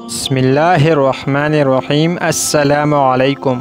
بسم اللہ الرحمن الرحیم۔ السلام علیکم۔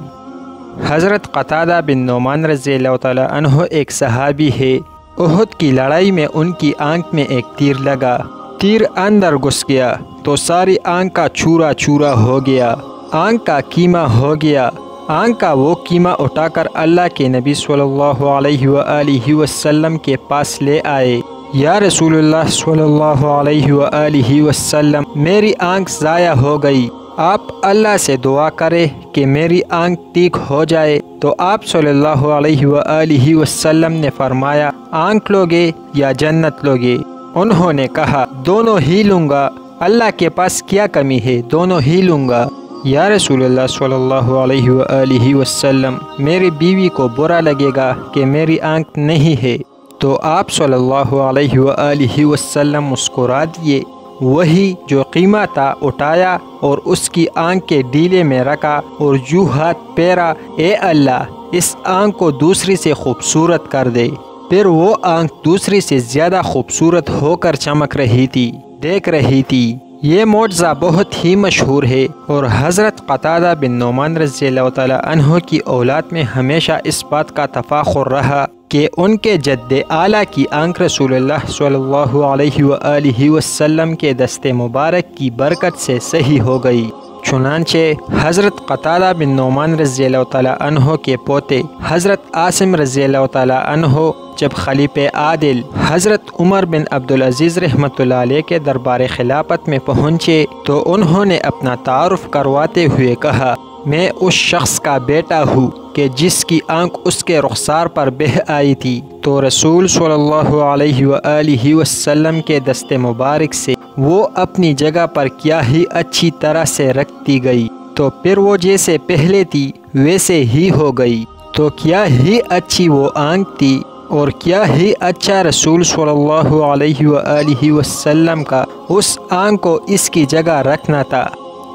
حضرت قتادہ بن نعمان رضی اللہ تعالیٰ عنہ ایک صحابی ہے۔ احد کی لڑائی میں ان کی آنکھ میں ایک تیر لگا۔ تیر اندر گھس گیا تو ساری آنکھ کا چورا چورا ہو گیا، آنکھ کا کیما ہو گیا۔ آنکھ کا وہ کیما اٹھا کر اللہ کے نبی صلی اللہ علیہ وآلہ وسلم کے پاس لے آئے۔ یا رسول اللہ صلی اللہ علیہ وآلہ وسلم، میری آنکھ ضائع ہو گئی، آپ اللہ سے دعا کرے کہ میری آنکھ ٹھیک ہو جائے۔ تو آپ صلی اللہ علیہ وآلہ وسلم نے فرمایا، آنکھ لوگے یا جنت لوگے؟ انہوں نے کہا، دونوں ہی لوں گا، اللہ کے پاس کیا کمی ہے، دونوں ہی لوں گا۔ یا رسول اللہ صلی اللہ علیہ وآلہ وسلم، میری بیوی کو برا لگے گا کہ میری آنکھ نہیں ہے۔ تو آپ صلی اللہ علیہ وآلہ وسلم مسکرا دیے، وہی جو قیمہ تھا اٹھایا اور اس کی آنکھ کے ڈیلے میں رکھا اور جو ہاتھ پھیرا، اے اللہ اس آنکھ کو دوسری سے خوبصورت کر دے۔ پھر وہ آنکھ دوسری سے زیادہ خوبصورت ہو کر چمک رہی تھی، دیکھ رہی تھی۔ یہ معجزہ بہت ہی مشہور ہے اور حضرت قتادہ بن نعمان رضی اللہ تعالیٰ عنہ کی اولاد میں ہمیشہ اس بات کا تفاخر رہا کہ ان کے جد اعلیٰ کی آنکھ رسول اللہ صلی اللہ علیہ وآلہ وسلم کے دست مبارک کی برکت سے صحیح ہو گئی۔ چنانچہ حضرت قتادہ بن نعمان رضی اللہ تعالیٰ عنہ کے پوتے حضرت عاصم رضی اللہ تعالیٰ عنہ جب خلیفہ عادل حضرت عمر بن عبدالعزیز رحمۃ اللہ علیہ کے دربار خلافت میں پہنچے تو انہوں نے اپنا تعارف کرواتے ہوئے کہا، میں اس شخص کا بیٹا ہوں کہ جس کی آنکھ اس کے رخسار پر بہہ آئی تھی۔ تو رسول صلی اللہ علیہ وآلہ وسلم کے دست مبارک سے وہ اپنی جگہ پر کیا ہی اچھی طرح سے رکھتی گئی، تو پھر وہ جیسے پہلے تھی ویسے ہی ہو گئی۔ تو کیا ہی اچھی وہ آنکھ تھی اور کیا ہی اچھا رسول صلی اللہ علیہ وآلہ وسلم کا اس آنکھ کو اس کی جگہ رکھنا تھا۔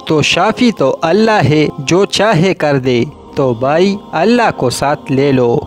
تو شافی تو اللہ ہے، جو چاہے کر دے، تو بھائی اللہ کو ساتھ لے لو۔